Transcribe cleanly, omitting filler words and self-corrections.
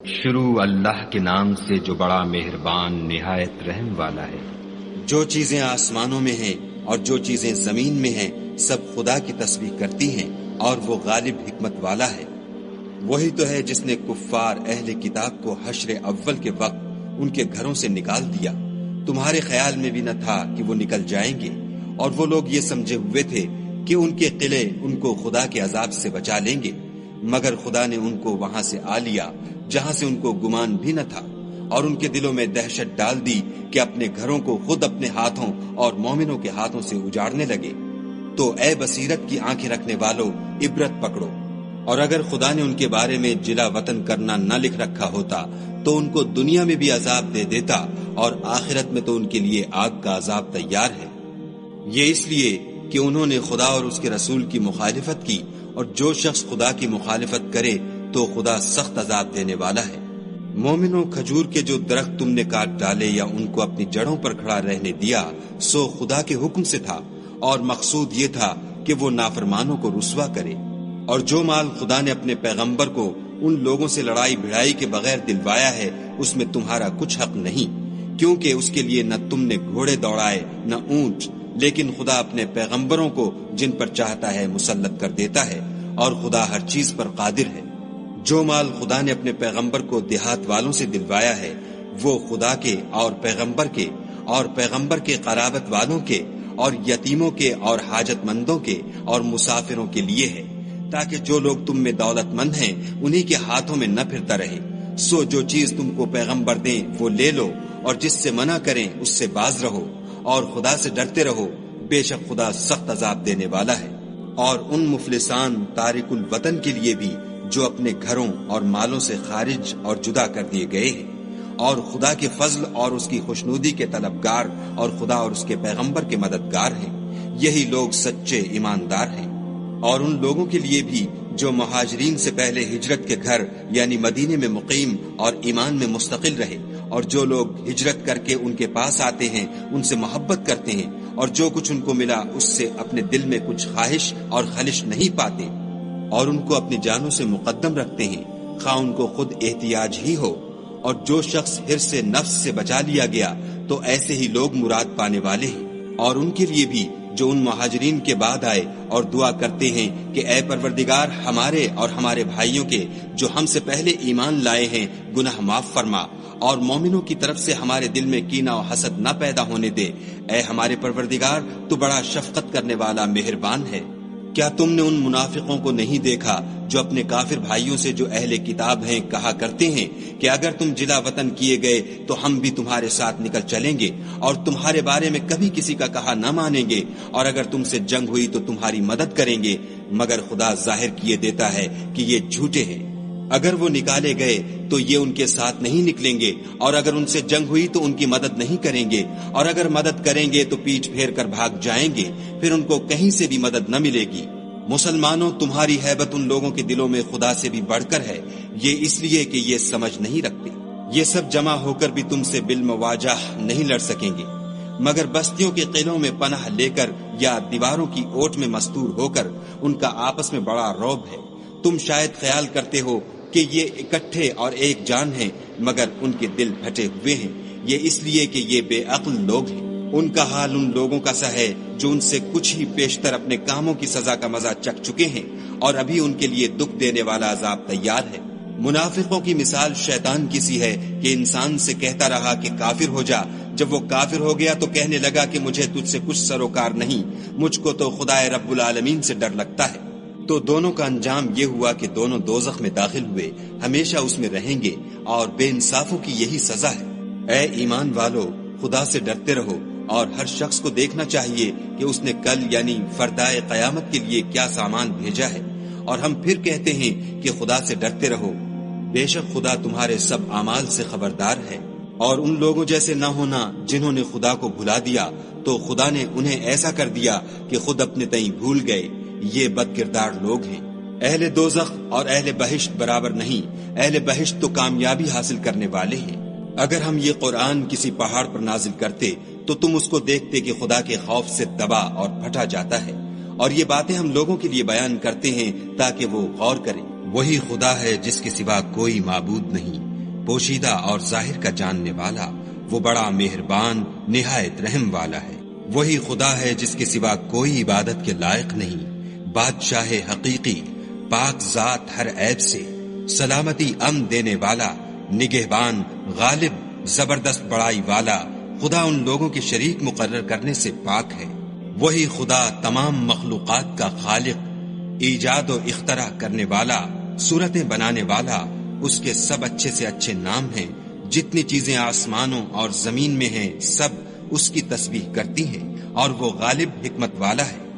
شروع اللہ کے نام سے جو بڑا مہربان نہایت رحم والا ہے۔ جو چیزیں آسمانوں میں ہیں اور جو چیزیں زمین میں ہیں سب خدا کی تسبیح کرتی ہیں اور وہ غالب حکمت والا ہے۔ وہی تو ہے جس نے کفار اہل کتاب کو حشر اول کے وقت ان کے گھروں سے نکال دیا۔ تمہارے خیال میں بھی نہ تھا کہ وہ نکل جائیں گے، اور وہ لوگ یہ سمجھے ہوئے تھے کہ ان کے قلعے ان کو خدا کے عذاب سے بچا لیں گے، مگر خدا نے ان کو وہاں سے آ لیا جہاں سے ان کو گمان بھی نہ تھا، اور ان کے دلوں میں دہشت ڈال دی کہ اپنے گھروں کو خود اپنے ہاتھوں اور مومنوں کے ہاتھوں سے اجاڑنے لگے۔ تو اے بصیرت کی آنکھیں رکھنے والو، عبرت پکڑو، اور اگر خدا نے ان کے بارے میں جلا وطن کرنا نہ لکھ رکھا ہوتا تو ان کو دنیا میں بھی عذاب دے دیتا، اور آخرت میں تو ان کے لیے آگ کا عذاب تیار ہے۔ یہ اس لیے کہ انہوں نے خدا اور اس کے رسول کی مخالفت کی، اور جو شخص خدا کی مخالفت کرے تو خدا سخت عذاب دینے والا ہے۔ مومنوں، کھجور کے جو درخت تم نے کاٹ ڈالے یا ان کو اپنی جڑوں پر کھڑا رہنے دیا سو خدا کے حکم سے تھا، اور مقصود یہ تھا کہ وہ نافرمانوں کو رسوا کرے۔ اور جو مال خدا نے اپنے پیغمبر کو ان لوگوں سے لڑائی بھڑائی کے بغیر دلوایا ہے اس میں تمہارا کچھ حق نہیں، کیونکہ اس کے لیے نہ تم نے گھوڑے دوڑائے نہ اونٹ، لیکن خدا اپنے پیغمبروں کو جن پر چاہتا ہے مسلط کر دیتا ہے، اور خدا ہر چیز پر قادر ہے۔ جو مال خدا نے اپنے پیغمبر کو دیہات والوں سے دلوایا ہے وہ خدا کے اور پیغمبر کے قرابت والوں کے اور یتیموں کے اور حاجت مندوں کے اور مسافروں کے لیے ہے، تاکہ جو لوگ تم میں دولت مند ہیں انہی کے ہاتھوں میں نہ پھرتا رہے۔ سو جو چیز تم کو پیغمبر دیں وہ لے لو، اور جس سے منع کریں اس سے باز رہو، اور خدا سے ڈرتے رہو، بے شک خدا سخت عذاب دینے والا ہے۔ اور ان مفلسان تارک الوطن کے لیے بھی جو اپنے گھروں اور مالوں سے خارج اور جدا کر دیے گئے ہیں، اور خدا کے فضل اور اس کی خوشنودی کے طلبگار اور خدا اور اس کے پیغمبر کے مددگار ہیں، یہی لوگ سچے ایماندار ہیں۔ اور ان لوگوں کے لیے بھی جو مہاجرین سے پہلے ہجرت کے گھر یعنی مدینے میں مقیم اور ایمان میں مستقل رہے، اور جو لوگ ہجرت کر کے ان کے پاس آتے ہیں ان سے محبت کرتے ہیں، اور جو کچھ ان کو ملا اس سے اپنے دل میں کچھ خواہش اور خلش نہیں پاتے، اور ان کو اپنی جانوں سے مقدم رکھتے ہیں، خواہ ان کو خود احتیاج ہی ہو۔ اور جو شخص حرص سے نفس سے بچا لیا گیا تو ایسے ہی لوگ مراد پانے والے ہیں۔ اور ان کے لیے بھی جو ان مہاجرین کے بعد آئے اور دعا کرتے ہیں کہ اے پروردگار ہمارے اور ہمارے بھائیوں کے جو ہم سے پہلے ایمان لائے ہیں گناہ معاف فرما، اور مومنوں کی طرف سے ہمارے دل میں کینہ و حسد نہ پیدا ہونے دے، اے ہمارے پروردگار تو بڑا شفقت کرنے والا مہربان ہے۔ کیا تم نے ان منافقوں کو نہیں دیکھا جو اپنے کافر بھائیوں سے جو اہل کتاب ہیں کہا کرتے ہیں کہ اگر تم جلا وطن کیے گئے تو ہم بھی تمہارے ساتھ نکل چلیں گے، اور تمہارے بارے میں کبھی کسی کا کہا نہ مانیں گے، اور اگر تم سے جنگ ہوئی تو تمہاری مدد کریں گے، مگر خدا ظاہر کیے دیتا ہے کہ یہ جھوٹے ہیں۔ اگر وہ نکالے گئے تو یہ ان کے ساتھ نہیں نکلیں گے، اور اگر ان سے جنگ ہوئی تو ان کی مدد نہیں کریں گے، اور اگر مدد کریں گے تو پیٹھ پھیر کر بھاگ جائیں گے، پھر ان کو کہیں سے بھی مدد نہ ملے گی۔ مسلمانوں، تمہاری ہیبت ان لوگوں کے دلوں میں خدا سے بھی بڑھ کر ہے، یہ اس لیے کہ یہ سمجھ نہیں رکھتے۔ یہ سب جمع ہو کر بھی تم سے بالمواجہ نہیں لڑ سکیں گے، مگر بستیوں کے قلعوں میں پناہ لے کر یا دیواروں کی اوٹ میں مستور ہو کر ان کا آپس میں بڑا رعب ہے۔ تم شاید خیال کرتے ہو کہ یہ اکٹھے اور ایک جان ہیں، مگر ان کے دل پھٹے ہوئے ہیں، یہ اس لیے کہ یہ بے عقل لوگ ہیں۔ ان کا حال ان لوگوں کا سا ہے جو ان سے کچھ ہی پیشتر اپنے کاموں کی سزا کا مزہ چکھ چکے ہیں، اور ابھی ان کے لیے دکھ دینے والا عذاب تیار ہے۔ منافقوں کی مثال شیطان کی سی ہے کہ انسان سے کہتا رہا کہ کافر ہو جا، جب وہ کافر ہو گیا تو کہنے لگا کہ مجھے تجھ سے کچھ سروکار نہیں، مجھ کو تو خدائے رب العالمین سے ڈر لگتا ہے۔ تو دونوں کا انجام یہ ہوا کہ دونوں دوزخ میں داخل ہوئے، ہمیشہ اس میں رہیں گے، اور بے انصافوں کی یہی سزا ہے۔ اے ایمان والو، خدا سے ڈرتے رہو، اور ہر شخص کو دیکھنا چاہیے کہ اس نے کل یعنی فردائے قیامت کے لیے کیا سامان بھیجا ہے، اور ہم پھر کہتے ہیں کہ خدا سے ڈرتے رہو، بے شک خدا تمہارے سب اعمال سے خبردار ہے۔ اور ان لوگوں جیسے نہ ہونا جنہوں نے خدا کو بھلا دیا تو خدا نے انہیں ایسا کر دیا کہ خود اپنے تئیں بھول گئے، یہ بد کردار لوگ ہیں۔ اہل دوزخ اور اہل بہشت برابر نہیں، اہل بہشت تو کامیابی حاصل کرنے والے ہیں۔ اگر ہم یہ قرآن کسی پہاڑ پر نازل کرتے تو تم اس کو دیکھتے کہ خدا کے خوف سے دبا اور پھٹا جاتا ہے، اور یہ باتیں ہم لوگوں کے لیے بیان کرتے ہیں تاکہ وہ غور کریں۔ وہی خدا ہے جس کے سوا کوئی معبود نہیں، پوشیدہ اور ظاہر کا جاننے والا، وہ بڑا مہربان نہایت رحم والا ہے۔ وہی خدا ہے جس کے سوا کوئی عبادت کے لائق نہیں، بادشاہ حقیقی، پاک ذات ہر عیب سے، سلامتی امن دینے والا، نگہبان، غالب، زبردست بڑائی والا۔ خدا ان لوگوں کے شریک مقرر کرنے سے پاک ہے۔ وہی خدا تمام مخلوقات کا خالق، ایجاد و اختراع کرنے والا، صورتیں بنانے والا۔ اس کے سب اچھے سے اچھے نام ہیں۔ جتنی چیزیں آسمانوں اور زمین میں ہیں سب اس کی تسبیح کرتی ہیں، اور وہ غالب حکمت والا ہے۔